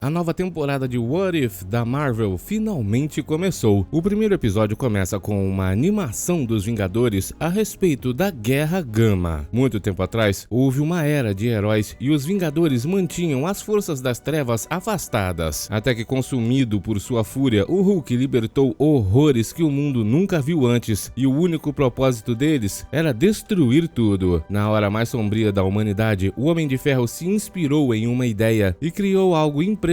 A nova temporada de What If da Marvel finalmente começou. O primeiro episódio começa com uma animação dos Vingadores a respeito da Guerra Gama. Muito tempo atrás, houve uma era de heróis e os Vingadores mantinham as forças das trevas afastadas. Até que, consumido por sua fúria, o Hulk libertou horrores que o mundo nunca viu antes e o único propósito deles era destruir tudo. Na hora mais sombria da humanidade, o Homem de Ferro se inspirou em uma ideia e criou algo impressionante,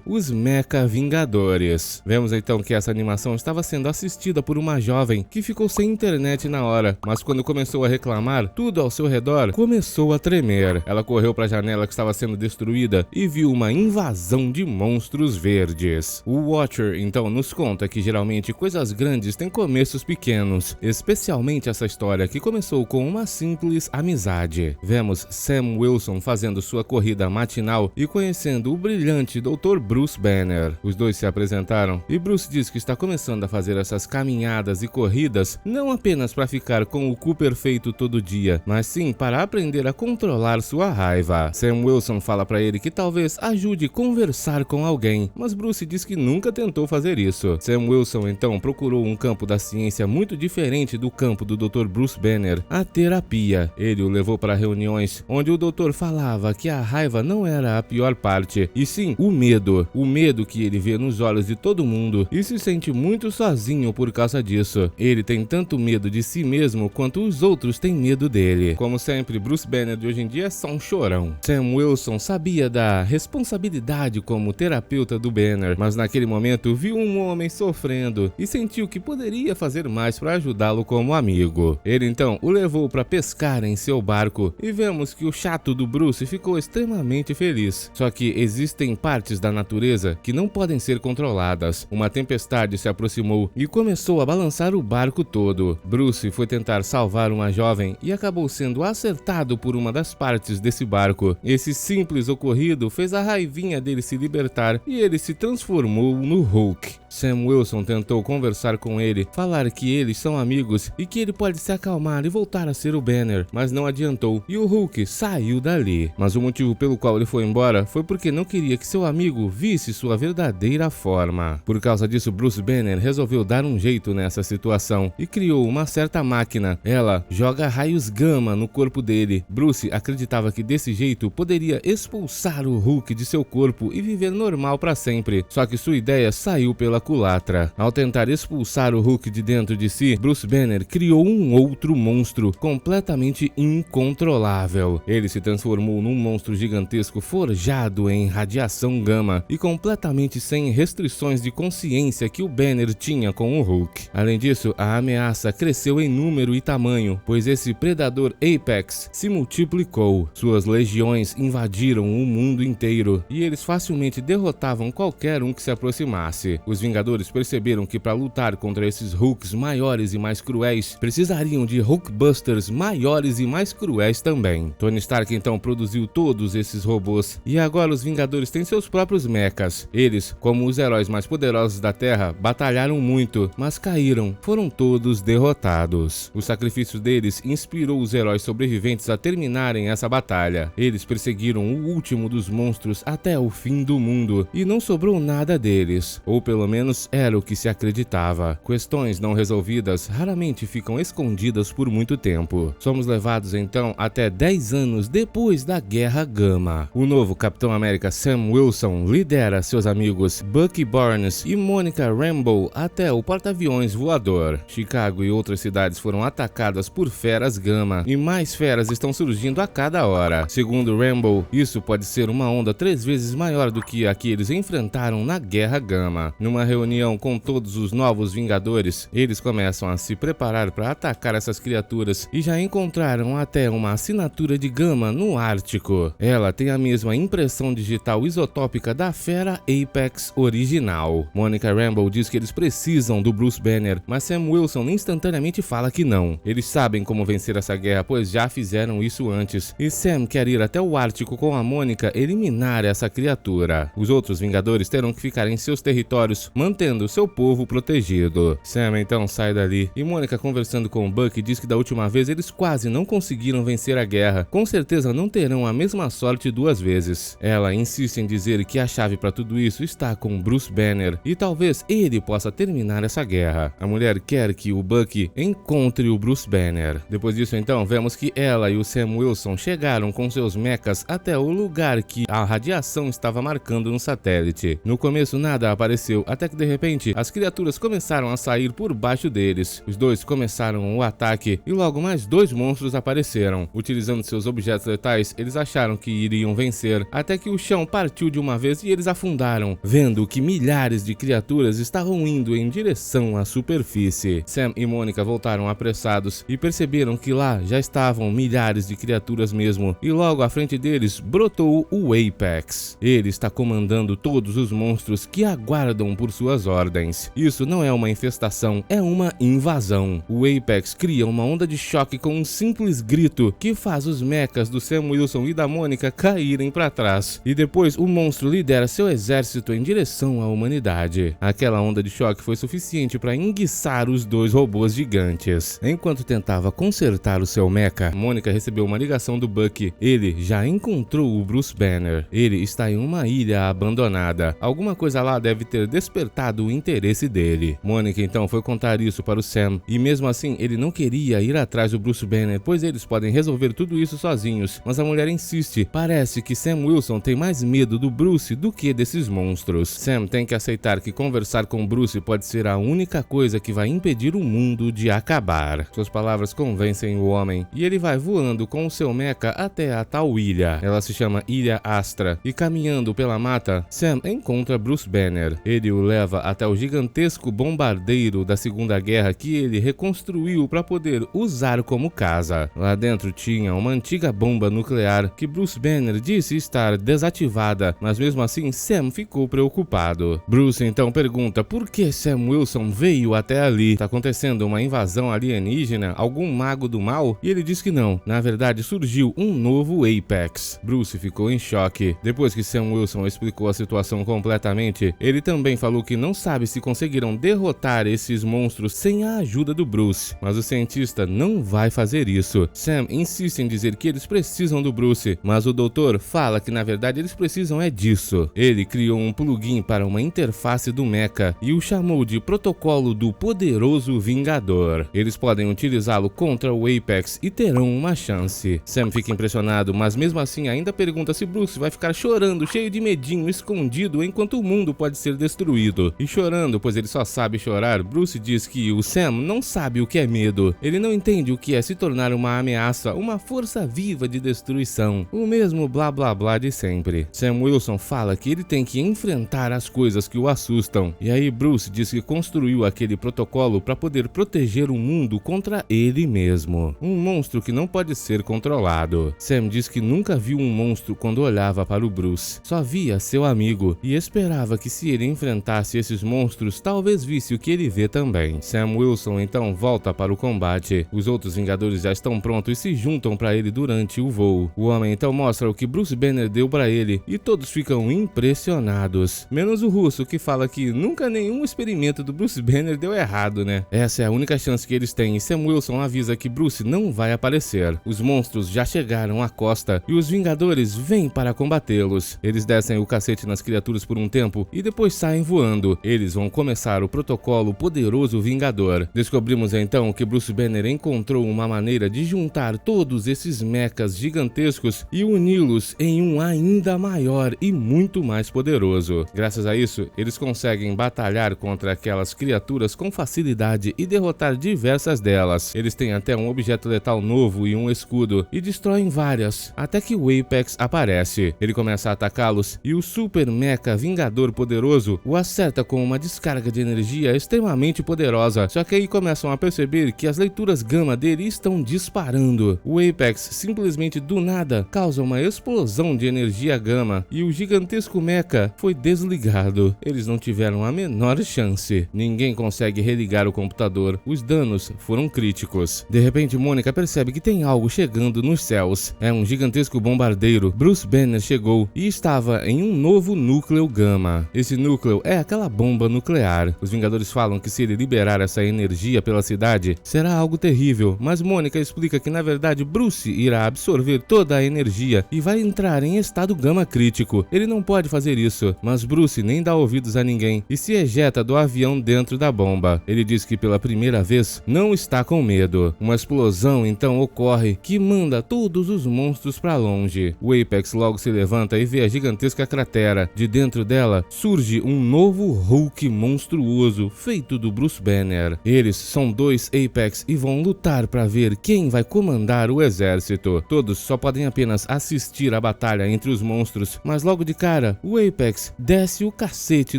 os Mecha Vingadores. Vemos então que essa animação estava sendo assistida por uma jovem que ficou sem internet na hora, mas quando começou a reclamar, tudo ao seu redor começou a tremer. Ela correu para a janela que estava sendo destruída e viu uma invasão de monstros verdes. O Watcher então nos conta que geralmente coisas grandes têm começos pequenos, especialmente essa história que começou com uma simples amizade. Vemos Sam Wilson fazendo sua corrida matinal e conhecendo o brilhante Dr. Bruce Banner. Os dois se apresentaram e Bruce diz que está começando a fazer essas caminhadas e corridas não apenas para ficar com o cu perfeito todo dia, mas sim para aprender a controlar sua raiva. Sam Wilson fala para ele que talvez ajude a conversar com alguém, mas Bruce diz que nunca tentou fazer isso. Sam Wilson então procurou um campo da ciência muito diferente do campo do Dr. Bruce Banner, a terapia. Ele o levou para reuniões onde o doutor falava que a raiva não era a pior parte, e sim o medo que ele vê nos olhos de todo mundo e se sente muito sozinho por causa disso. Ele tem tanto medo de si mesmo quanto os outros têm medo dele. Como sempre, Bruce Banner de hoje em dia é só um chorão. Sam Wilson sabia da responsabilidade como terapeuta do Banner, mas naquele momento viu um homem sofrendo e sentiu que poderia fazer mais para ajudá-lo como amigo. Ele então o levou para pescar em seu barco e vemos que o chato do Bruce ficou extremamente feliz. Só que existem partes da natureza que não podem ser controladas. Uma tempestade se aproximou e começou a balançar o barco todo. Bruce foi tentar salvar uma jovem e acabou sendo acertado por uma das partes desse barco. Esse simples ocorrido fez a raivinha dele se libertar e ele se transformou no Hulk. Sam Wilson tentou conversar com ele, falar que eles são amigos e que ele pode se acalmar e voltar a ser o Banner, mas não adiantou e o Hulk saiu dali. Mas o motivo pelo qual ele foi embora foi porque não queria que seu amigo visse sua verdadeira forma. Por causa disso, Bruce Banner resolveu dar um jeito nessa situação e criou uma certa máquina. Ela joga raios gama no corpo dele. Bruce acreditava que desse jeito poderia expulsar o Hulk de seu corpo e viver normal para sempre. Só que sua ideia saiu pela culatra. Ao tentar expulsar o Hulk de dentro de si, Bruce Banner criou um outro monstro completamente incontrolável. Ele se transformou num monstro gigantesco forjado em radiação gama e completamente sem restrições de consciência que o Banner tinha com o Hulk. Além disso, a ameaça cresceu em número e tamanho, pois esse predador Apex se multiplicou. Suas legiões invadiram o mundo inteiro e eles facilmente derrotavam qualquer um que se aproximasse. Os Vingadores perceberam que para lutar contra esses Hulks maiores e mais cruéis, precisariam de Hulkbusters maiores e mais cruéis também. Tony Stark então produziu todos esses robôs e agora os Vingadores têm seus próprios mechas. Eles, como os heróis mais poderosos da Terra, batalharam muito, mas caíram, foram todos derrotados. O sacrifício deles inspirou os heróis sobreviventes a terminarem essa batalha. Eles perseguiram o último dos monstros até o fim do mundo e não sobrou nada deles, ou pelo menos era o que se acreditava. Questões não resolvidas raramente ficam escondidas por muito tempo. Somos levados então até 10 anos depois da Guerra Gama. O novo Capitão América Sam Wilson lidera seus amigos Bucky Barnes e Monica Rambeau até o porta-aviões voador. Chicago e outras cidades foram atacadas por feras gama e mais feras estão surgindo a cada hora. Segundo Rambeau, isso pode ser uma onda 3 vezes maior do que a que eles enfrentaram na Guerra Gama. Numa reunião com todos os novos Vingadores, eles começam a se preparar para atacar essas criaturas e já encontraram até uma assinatura de gama no Ártico. Ela tem a mesma impressão digital isotópica da fera Apex original. Monica Rambeau diz que eles precisam do Bruce Banner, mas Sam Wilson instantaneamente fala que não. Eles sabem como vencer essa guerra, pois já fizeram isso antes, e Sam quer ir até o Ártico com a Monica eliminar essa criatura. Os outros Vingadores terão que ficar em seus territórios mantendo seu povo protegido. Sam então sai dali e Mônica, conversando com o Buck, diz que da última vez eles quase não conseguiram vencer a guerra, com certeza não terão a mesma sorte 2 vezes. Ela insiste em dizer que a chave para tudo isso está com Bruce Banner e talvez ele possa terminar essa guerra. A mulher quer que o Buck encontre o Bruce Banner. Depois disso então, vemos que ela e o Sam Wilson chegaram com seus mechas até o lugar que a radiação estava marcando no satélite. No começo nada apareceu, até que de repente as criaturas começaram a sair por baixo deles. Os dois começaram o ataque e logo mais 2 monstros apareceram. Utilizando seus objetos letais, eles acharam que iriam vencer, até que o chão partiu de uma vez e eles afundaram, vendo que milhares de criaturas estavam indo em direção à superfície. Sam e Mônica voltaram apressados e perceberam que lá já estavam milhares de criaturas mesmo, e logo à frente deles brotou o Apex. Ele está comandando todos os monstros que aguardam por suas ordens. Isso não é uma infestação, é uma invasão. O Apex cria uma onda de choque com um simples grito que faz os mechas do Sam Wilson e da Mônica caírem para trás. E depois o monstro lidera seu exército em direção à humanidade. Aquela onda de choque foi suficiente para enguiçar os 2 robôs gigantes. Enquanto tentava consertar o seu mecha, Mônica recebeu uma ligação do Buck. Ele já encontrou o Bruce Banner. Ele está em uma ilha abandonada. Alguma coisa lá deve ter despertado o interesse dele. Mônica então foi contar isso para o Sam, e mesmo assim ele não queria ir atrás do Bruce Banner, pois eles podem resolver tudo isso sozinhos. Mas a mulher insiste. Parece que Sam Wilson tem mais medo do Bruce do que desses monstros. Sam tem que aceitar que conversar com Bruce pode ser a única coisa que vai impedir o mundo de acabar. Suas palavras convencem o homem e ele vai voando com o seu mecha até a tal ilha. Ela se chama Ilha Astra e caminhando pela mata, Sam encontra Bruce Banner. Ele o leva até o gigantesco bombardeiro da Segunda Guerra que ele reconstruiu para poder usar como casa. Lá dentro tinha uma antiga bomba nuclear que Bruce Banner disse estar desativada, mas mesmo assim Sam ficou preocupado. Bruce então pergunta por que Sam Wilson veio até ali. Está acontecendo uma invasão alienígena? Algum mago do mal? E ele diz que não. Na verdade surgiu um novo Apex. Bruce ficou em choque. Depois que Sam Wilson explicou a situação completamente, ele também falou que não sabe se conseguirão derrotar esses monstros sem a ajuda do Bruce, mas o cientista não vai fazer isso. Sam insiste em dizer que eles precisam do Bruce, mas o doutor fala que na verdade eles precisam é disso. Ele criou um plugin para uma interface do mecha e o chamou de Protocolo do Poderoso Vingador. Eles podem utilizá-lo contra o Apex e terão uma chance. Sam fica impressionado, mas mesmo assim ainda pergunta se Bruce vai ficar chorando, cheio de medinho, escondido enquanto o mundo pode ser destruído. E chorando, pois ele só sabe chorar, Bruce diz que o Sam não sabe o que é medo. Ele não entende o que é se tornar uma ameaça, uma força viva de destruição. O mesmo blá blá blá de sempre. Sam Wilson fala que ele tem que enfrentar as coisas que o assustam. E aí Bruce diz que construiu aquele protocolo para poder proteger o mundo contra ele mesmo. Um monstro que não pode ser controlado. Sam diz que nunca viu um monstro quando olhava para o Bruce. Só via seu amigo e esperava que se ele enfrentasse esses monstros, talvez visse o que ele vê também. Sam Wilson então volta para o combate. Os outros Vingadores já estão prontos e se juntam para ele durante o voo. O homem então mostra o que Bruce Banner deu para ele e todos ficam impressionados. Menos o russo, que fala que nunca nenhum experimento do Bruce Banner deu errado, né? Essa é a única chance que eles têm e Sam Wilson avisa que Bruce não vai aparecer. Os monstros já chegaram à costa e os Vingadores vêm para combatê-los. Eles descem o cacete nas criaturas por um tempo e depois saem voando. Eles vão começar o protocolo Poderoso Vingador. Descobrimos então que Bruce Banner encontrou uma maneira de juntar todos esses mechas gigantescos e uni-los em um ainda maior e muito mais poderoso. Graças a isso, eles conseguem batalhar contra aquelas criaturas com facilidade e derrotar diversas delas. Eles têm até um objeto letal novo e um escudo e destroem várias, até que o Apex aparece. Ele começa a atacá-los e o Super Mecha Vingador Poderoso o acerta com uma descarga de energia extremamente poderosa. Só que aí começam a perceber que as leituras gama dele estão disparando. O Apex simplesmente do nada causa uma explosão de energia gama e o gigantesco mecha foi desligado. Eles não tiveram a menor chance. Ninguém consegue religar o computador. Os danos foram críticos. De repente, Mônica percebe que tem algo chegando nos céus. É um gigantesco bombardeiro. Bruce Banner chegou e estava em um novo núcleo gama. Esse núcleo é aquela bomba nuclear. Os Vingadores falam que se ele liberar essa energia pela cidade, será algo terrível, mas Mônica explica que na verdade Bruce irá absorver toda a energia e vai entrar em estado gama crítico. Ele não pode fazer isso, mas Bruce nem dá ouvidos a ninguém e se ejeta do avião dentro da bomba. Ele diz que pela primeira vez não está com medo. Uma explosão então ocorre que manda todos os monstros para longe. O Apex logo se levanta e vê a gigantesca cratera. De dentro dela surge um novo Hulk monstruoso feito do Bruce Banner. Eles são dois Apex e vão lutar para ver quem vai comandar o exército. Todos só podem apenas assistir a batalha entre os monstros, mas logo de cara, o Apex desce o cacete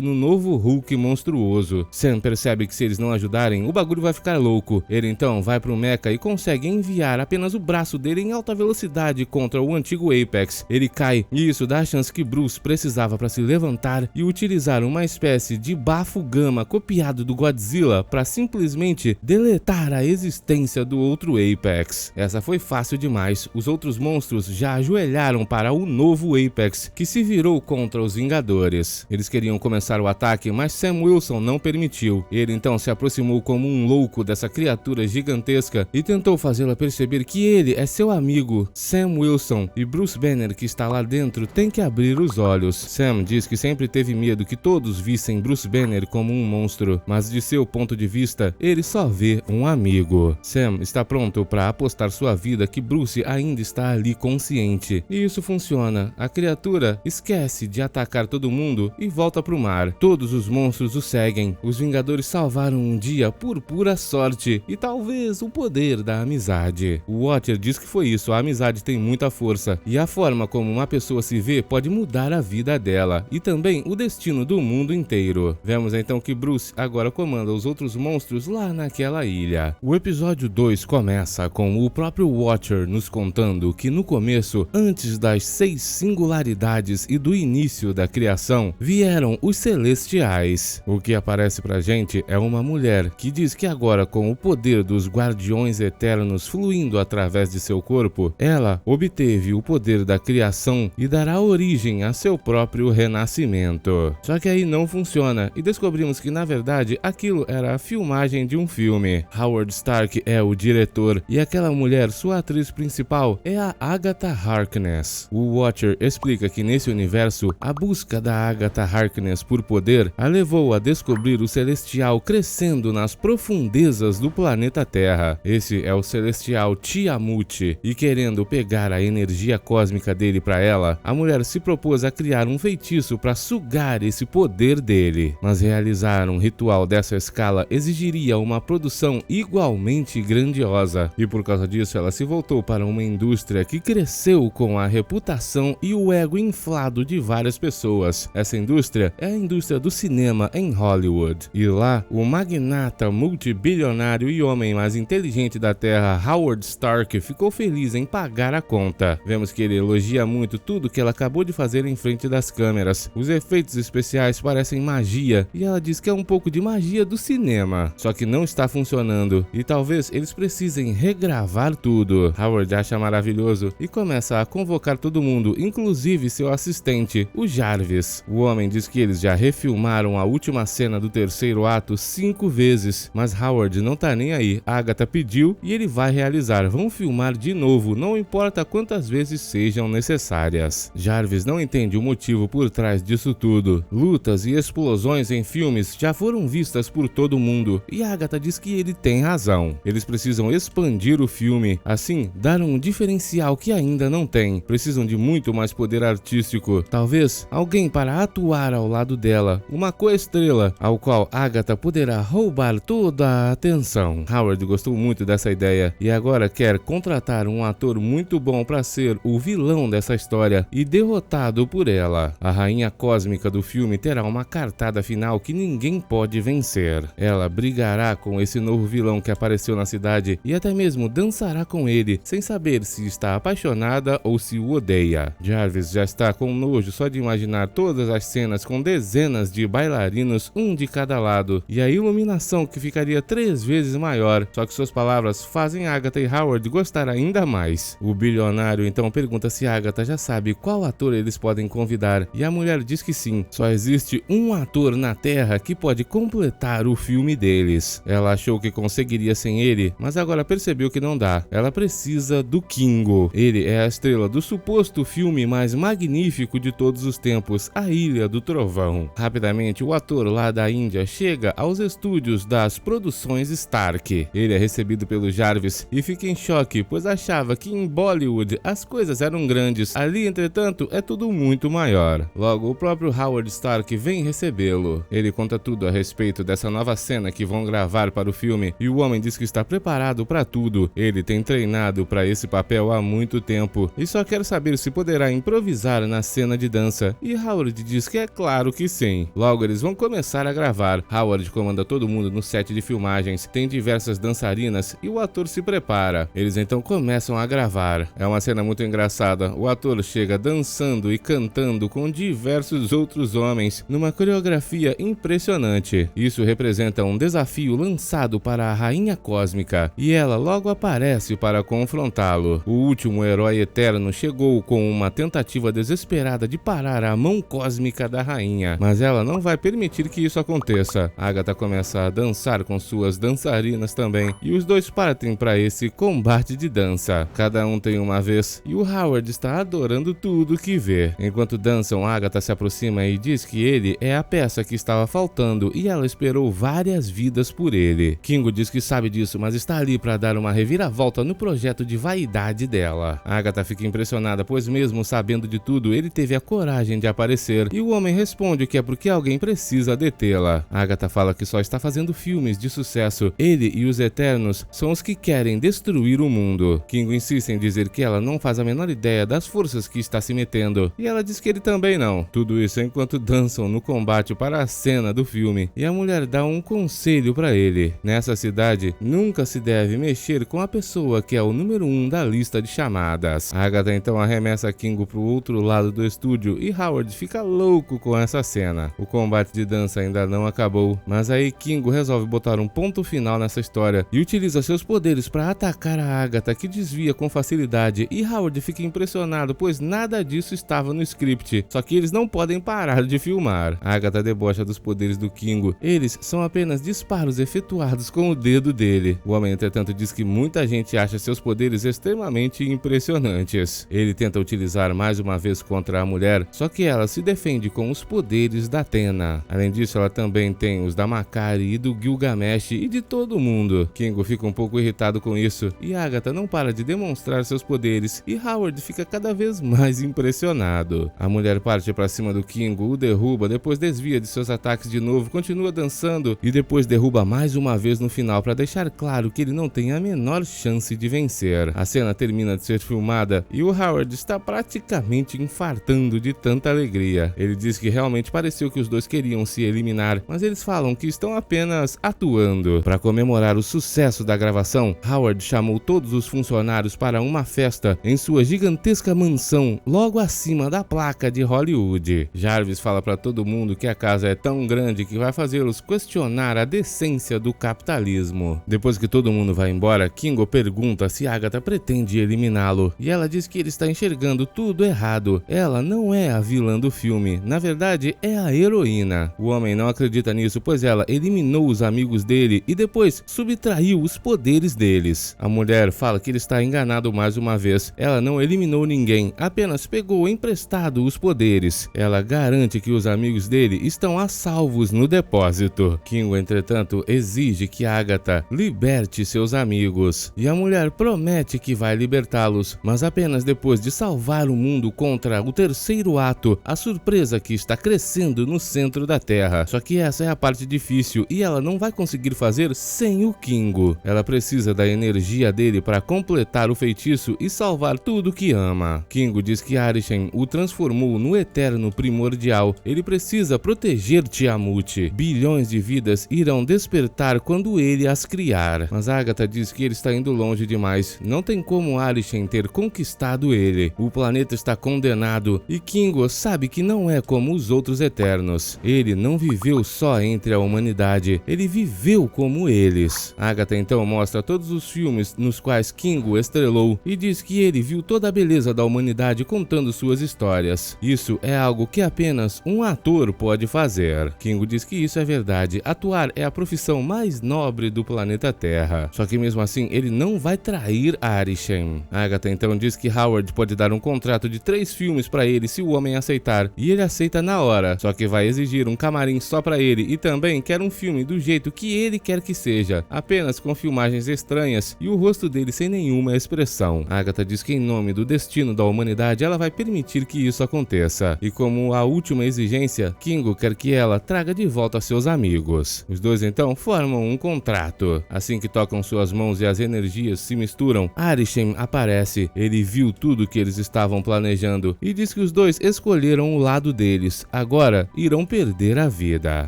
no novo Hulk monstruoso. Sam percebe que se eles não ajudarem, o bagulho vai ficar louco. Ele então vai pro mecha e consegue enviar apenas o braço dele em alta velocidade contra o antigo Apex. Ele cai e isso dá a chance que Bruce precisava para se levantar e utilizar uma espécie de bafo gama copiado do Godzilla para simplesmente deletar a existência do outro Apex. Essa foi fácil demais. Os outros monstros já ajoelharam para o novo Apex, que se virou contra os Vingadores. Eles queriam começar o ataque, mas Sam Wilson não permitiu. Ele então se aproximou como um louco dessa criatura gigantesca e tentou fazê-la perceber que ele é seu amigo. Sam Wilson e Bruce Banner, que está lá dentro, tem que abrir os olhos. Sam diz que sempre teve medo que todos vissem Bruce Banner como um monstro, mas de seu ponto de vista, ele só vê um amigo. Sam está pronto para apostar sua vida que Bruce ainda está ali consciente. E isso funciona. A criatura esquece de atacar todo mundo e volta pro mar. Todos os monstros o seguem. Os Vingadores salvaram um dia por pura sorte e talvez o poder da amizade. O Watcher diz que foi isso. A amizade tem muita força e a forma como uma pessoa se vê pode mudar a vida dela e também o destino do mundo inteiro. Vemos então que Bruce agora comanda os outros monstros lá naquela ilha. O episódio 2 começa com o próprio Watcher nos contando que no começo, antes das 6 singularidades e do início da criação, vieram os Celestiais. O que aparece pra gente é uma mulher que diz que agora, com o poder dos Guardiões Eternos fluindo através de seu corpo, ela obteve o poder da criação e dará origem a seu próprio renascimento. Só que aí não funciona e descobrimos que na verdade aquilo era a filmagem de um filme. Howard Stark é o diretor e aquela mulher, sua atriz principal, é a Agatha Harkness. O Watcher explica que nesse universo, a busca da Agatha Harkness por poder a levou a descobrir o Celestial crescendo nas profundezas do planeta Terra. Esse é o Celestial Tiamut e querendo pegar a energia cósmica dele para ela, a mulher se propôs a criar um feitiço para sugar esse poder dele. Mas realizar um ritual dessa escala exigiria uma produção igualmente grandiosa e por causa disso ela se voltou para uma indústria que cresceu com a reputação e o ego inflado de várias pessoas. Essa indústria é a indústria do cinema em Hollywood. E lá, o magnata multibilionário e homem mais inteligente da Terra, Howard Stark, ficou feliz em pagar a conta. Vemos que ele elogia muito tudo que ela acabou de fazer em frente das câmeras. Os efeitos especiais parecem magia e ela diz que é um pouco de magia do cinema. Só que não está funcionando e talvez eles precisem regravar tudo. Howard acha maravilhoso e começa a convocar todo mundo, inclusive seu assistente, o Jarvis. O homem diz que eles já refilmaram a última cena do terceiro ato 5 vezes, mas Howard não tá nem aí. A Agatha pediu e ele vai realizar. Vão filmar de novo, não importa quantas vezes sejam necessárias. Jarvis não entende o motivo por trás disso tudo. Lutas e explosões em filmes já foram vistas por todo mundo e a Agatha diz que ele tem razão. Eles precisam expandir o filme, assim dar um diferencial que ainda não tem. Precisam de muito mais poder artístico, talvez alguém para atuar ao lado dela, uma coestrela ao qual Agatha poderá roubar toda a atenção. Howard gostou muito dessa ideia e agora quer contratar um ator muito bom para ser o vilão dessa história e derrotado por ela. A rainha cósmica do filme terá uma cartada final que ninguém pode vencer. Ela brigará com esse novo vilão que apareceu na cidade e até mesmo dançará com ele, sem saber se está apaixonada ou se o odeia. Jarvis já está com nojo só de imaginar todas as cenas com dezenas de bailarinos, um de cada lado, e a iluminação que ficaria 3 vezes maior, só que suas palavras fazem Agatha e Howard gostar ainda mais. O bilionário então pergunta se Agatha já sabe qual ator eles podem convidar, e a mulher diz que sim, só existe um ator na Terra que pode completar o filme deles. Ela achou que conseguiria sem ele, mas agora percebeu que não dá. Ela precisa do Kingo. Ele é a estrela do suposto filme mais magnífico de todos os tempos, A Ilha do Trovão. Rapidamente, o ator lá da Índia chega aos estúdios das produções Stark. Ele é recebido pelo Jarvis e fica em choque, pois achava que em Bollywood as coisas eram grandes. Ali, entretanto, é tudo muito maior. Logo, o próprio Howard Stark vem recebê-lo. Ele conta tudo a respeito dessa nova cena que vão gravar para o filme e o homem diz que está preparado para tudo. Ele tem treinado para esse papel há muito tempo e só quer saber se poderá improvisar na cena de dança. E Howard diz que é claro que sim. Logo, eles vão começar a gravar. Howard comanda todo mundo no set de filmagens, tem diversas dançarinas e o ator se prepara. Eles então começam a gravar. É uma cena muito engraçada. O ator chega dançando e cantando com diversos outros homens numa coreografia impressionante. Isso representa um desafio lançado para a Rainha Cósmica e ela logo aparece para confrontá-lo. O último herói eterno chegou com uma tentativa desesperada de parar a mão cósmica da rainha, mas ela não vai permitir que isso aconteça. Agatha começa a dançar com suas dançarinas também e os dois partem para esse combate de dança. Cada um tem uma vez e o Howard está adorando tudo que vê. Enquanto dançam, Agatha se aproxima e diz que ele é a peça que estava faltando e ela esperou várias vidas por ele. Kingo diz que sabe disso, mas está ali para dar uma reviravolta no projeto de vaidade dela. Agatha fica impressionada, pois mesmo sabendo de tudo, ele teve a coragem de aparecer e o homem responde que é porque alguém precisa detê-la. Agatha fala que só está fazendo filmes de sucesso. Ele e os Eternos são os que querem destruir o mundo. Kingo insiste em dizer que ela não faz a menor ideia das forças que está se metendo e ela diz que ele também não. Tudo isso enquanto dançam no combate para a cena do filme e a mulher dá um conselho para ele. Nessa cidade, nunca se deve mexer com a pessoa que é o número 1 da lista de chamadas. Agatha então arremessa Kingo pro outro lado do estúdio e Howard fica louco com essa cena. O combate de dança ainda não acabou, mas aí Kingo resolve botar um ponto final nessa história e utiliza seus poderes para atacar a Agatha, que desvia com facilidade, e Howard fica impressionado, pois nada disso estava no script, só que eles não podem parar de filmar. A Agatha debocha dos poderes do Kingo, eles são apenas disparos efetuados com o dedo dele. O homem, entretanto, diz que muita gente acha seus poderes extremamente impressionantes. Ele tenta utilizar mais uma vez contra a mulher, só que ela se defende com os poderes da Athena. Além disso, ela também tem os da Makari e do Gilgamesh e de todo mundo. Kingo fica um pouco irritado com isso e Agatha não para de demonstrar seus poderes e Howard fica cada vez mais impressionado. A mulher parte para cima do Kingo, o derruba, depois desvia de seus ataques de novo, continua dançando e depois derruba mais uma vez no final para deixar claro que ele não tem a menor chance de vencer. A cena termina de ser filmada e o Howard está praticamente infartando de tanta alegria. Ele diz que realmente pareceu que os dois queriam se eliminar, mas eles falam que estão apenas atuando. Para comemorar o sucesso da gravação, Howard chamou todos os funcionários para uma festa em sua gigantesca mansão logo acima da placa de Hollywood. Jarvis fala para todo mundo que a casa é tão grande que vai fazê-los questionar a decência do capitalismo. Depois que todo mundo vai embora, Kingo pergunta se Agatha pretende eliminá-lo e ela diz que ele está enxergando tudo errado. Ela não é a vilã do filme, na verdade é a heroína. O homem não acredita nisso, pois ela eliminou os amigos dele e depois subtraiu os poderes deles. A mulher fala que ele está enganado mais uma vez. Ela não eliminou ninguém, apenas pegou emprestado os poderes. Ela garante que os amigos dele estão a salvos no depósito. Kingo, entretanto, exige que Agatha liberte seus amigos e a mulher promete que vai libertá-los, mas apenas depois de salvar o mundo contra o terceiro ato, a surpresa que está crescendo no centro da Terra. Só que essa é a parte difícil e ela não vai conseguir fazer sem o Kingo. Ela precisa da energia dele para completar o feitiço e salvar tudo que ama. Kingo diz que Arishem o transformou no eterno primordial. Ele precisa proteger Tiamut. Bilhões de vidas irão despertar quando ele as criar. Mas Agatha diz que ele está indo longe demais. Não tem como Arishem ter conquistado ele. O planeta está condenado e Kingo sabe que não é como os outros Eternos. Ele não viveu só entre a humanidade. Ele viveu como eles. Agatha então mostra todos os filmes nos quais Kingo estrelou e diz que ele viu toda a beleza da humanidade contando suas histórias. Isso é algo que apenas um ator ator pode fazer. Kingo diz que isso é verdade, atuar é a profissão mais nobre do planeta Terra. Só que mesmo assim ele não vai trair Arishem. Agatha então diz que Howard pode dar um contrato de 3 filmes pra ele se o homem aceitar, e ele aceita na hora, só que vai exigir um camarim só pra ele e também quer um filme do jeito que ele quer que seja, apenas com filmagens estranhas e o rosto dele sem nenhuma expressão. Agatha diz que em nome do destino da humanidade ela vai permitir que isso aconteça, e como a última exigência, Kingo quer que ela traga de volta seus amigos. Os dois então formam um contrato. Assim que tocam suas mãos e as energias se misturam, Arishem aparece. Ele viu tudo que eles estavam planejando e diz que os dois escolheram o lado deles. Agora irão perder a vida.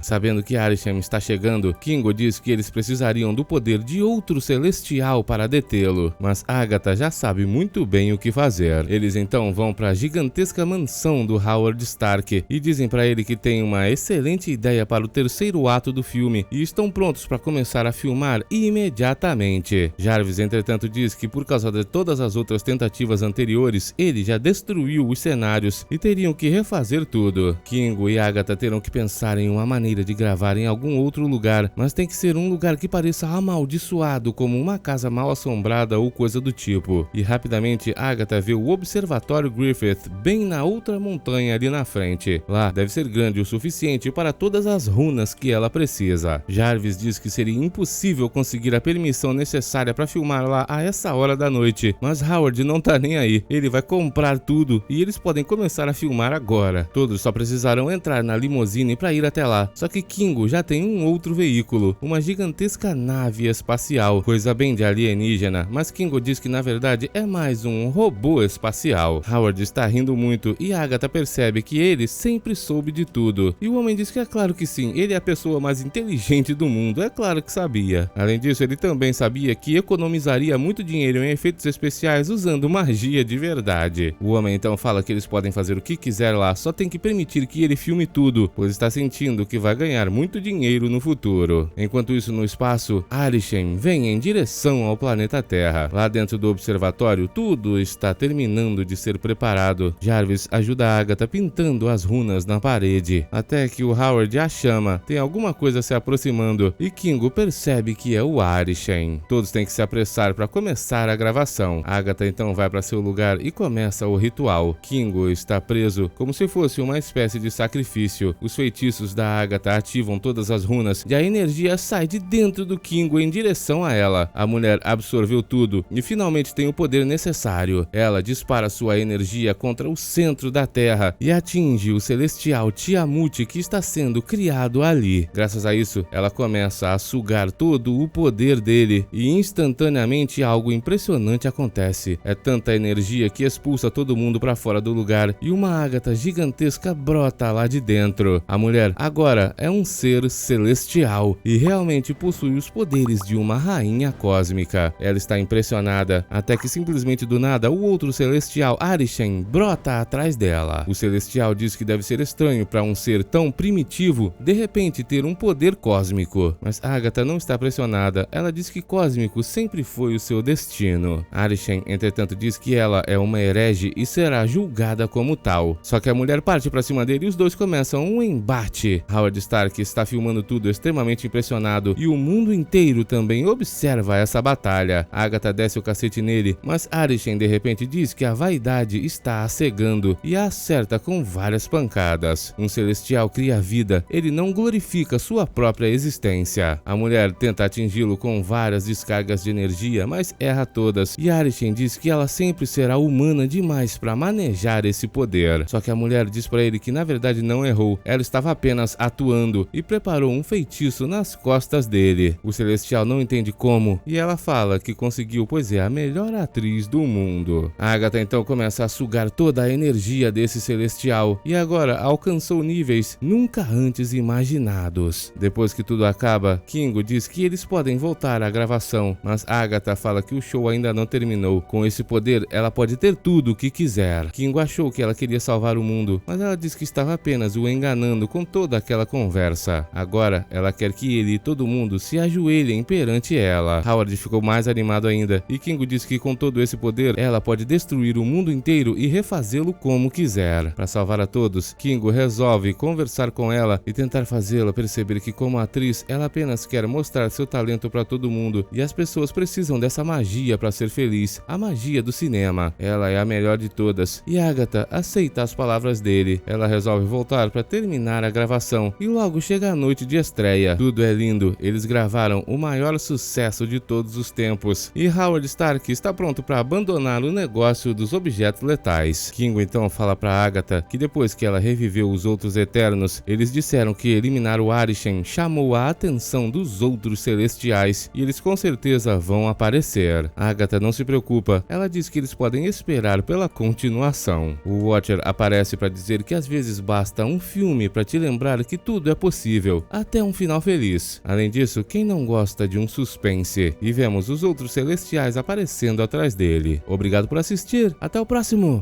Sabendo que Arishem está chegando, Kingo diz que eles precisariam do poder de outro celestial para detê-lo, mas Agatha já sabe muito bem o que fazer. Eles então vão para a gigantesca mansão do Howard Stark e dizem para ele que tem uma excelente ideia para o terceiro ato do filme e estão prontos para começar a filmar imediatamente. Jarvis, entretanto, diz que por causa de todas as outras tentativas anteriores, ele já destruiu os cenários e teriam que refazer tudo. Kingo e Agatha terão que pensar em uma maneira de gravar em algum outro lugar, mas tem que ser um lugar que pareça amaldiçoado, como uma casa mal assombrada ou coisa do tipo. E rapidamente Agatha vê o Observatório Griffith bem na outra montanha ali na frente. Lá deve ser grande o suficiente para todas as runas que ela precisa. Jarvis diz que seria impossível conseguir a permissão necessária para filmar lá a essa hora da noite, mas Howard não tá nem aí. Ele vai comprar tudo e eles podem começar a filmar agora. Todos só precisarão entrar na limusine para ir até lá. Só que Kingo já tem um outro veículo, uma gigantesca nave espacial, coisa bem de alienígena, mas Kingo diz que na verdade é mais um robô espacial. Howard está rindo muito e Agatha percebe que ele sempre soube de tudo. E o homem diz que é claro que sim, ele é a pessoa mais inteligente do mundo, é claro que sabia. Além disso, ele também sabia que economizaria muito dinheiro em efeitos especiais usando magia de verdade. O homem então fala que eles podem fazer o que quiser lá, só tem que permitir que ele filme tudo, pois está sentindo que vai ganhar muito dinheiro no futuro. Enquanto isso, no espaço, Arishem vem em direção ao planeta Terra. Lá dentro do observatório, tudo está terminando de ser preparado. Jarvis ajuda a Agatha pintando as runas na parede, até que o Howard a chama. Tem alguma coisa se aproximando e Kingo percebe que é o Arishem. Todos têm que se apressar para começar a gravação. Agatha então vai para seu lugar e começa o ritual. Kingo está preso como se fosse uma espécie de sacrifício. Os feitiços da Agatha ativam todas as runas e a energia sai de dentro do Kingo em direção a ela. A mulher absorveu tudo e finalmente tem o poder necessário. Ela dispara sua energia contra o centro da Terra e atinge o celestial Tiamut que está sendo criado ali. Graças a isso, ela começa a sugar todo o poder dele e instantaneamente algo impressionante acontece. É tanta energia que expulsa todo mundo para fora do lugar e uma Agatha gigantesca brota lá de dentro. A mulher agora é um ser celestial e realmente possui os poderes de uma rainha cósmica. Ela está impressionada até que simplesmente do nada o outro celestial, Arishem, brota atrás dela. O celestial diz que deve ser estranho para um ser tão primitivo de repente ter um poder cósmico, mas Agatha não está pressionada. Ela diz que cósmico sempre foi o seu destino. Arishem, entretanto, diz que ela é uma herege e será julgada como tal. Só que a mulher parte para cima dele e os dois começam um embate. Howard Stark está filmando tudo extremamente impressionado e o mundo inteiro também observa essa batalha. Agatha desce o cacete nele, mas Arishem de repente diz que a vaidade está a cegando e a acerta com várias pancadas. Um celestial cria vida, ele não glorifica sua própria existência. A mulher tenta atingi-lo com várias descargas de energia, mas erra todas, e Arishem diz que ela sempre será humana demais para manejar esse poder. Só que a mulher diz para ele que na verdade não errou, ela estava apenas atuando e preparou um feitiço nas costas dele. O celestial não entende como, e ela fala que conseguiu, pois é a melhor atriz do mundo. A Agatha então começa a sugar toda a energia desse celestial e agora alcançou níveis nunca antes imaginados. Depois que tudo acaba, Kingo diz que eles podem voltar à gravação, mas Agatha fala que o show ainda não terminou. Com esse poder, ela pode ter tudo o que quiser. Kingo achou que ela queria salvar o mundo, mas ela diz que estava apenas o enganando com toda aquela conversa. Agora, ela quer que ele e todo mundo se ajoelhem perante ela. Howard ficou mais animado ainda, e Kingo diz que com todo esse poder, ela pode destruir o mundo inteiro e refazê-lo como quiser. Para salvar a todos, Kingo resolve resolve conversar com ela e tentar fazê-la perceber que, como atriz, ela apenas quer mostrar seu talento para todo mundo e as pessoas precisam dessa magia para ser feliz, a magia do cinema. Ela é a melhor de todas e Agatha aceita as palavras dele. Ela resolve voltar para terminar a gravação e logo chega a noite de estreia. Tudo é lindo, eles gravaram o maior sucesso de todos os tempos e Howard Stark está pronto para abandonar o negócio dos objetos letais. Kingo então fala para Agatha que depois que ela reviveu os outros Eternos, eles disseram que eliminar o Arishem chamou a atenção dos outros Celestiais e eles com certeza vão aparecer. Agatha não se preocupa, ela diz que eles podem esperar pela continuação. O Watcher aparece para dizer que às vezes basta um filme para te lembrar que tudo é possível, até um final feliz. Além disso, quem não gosta de um suspense? E vemos os outros Celestiais aparecendo atrás dele. Obrigado por assistir, até o próximo!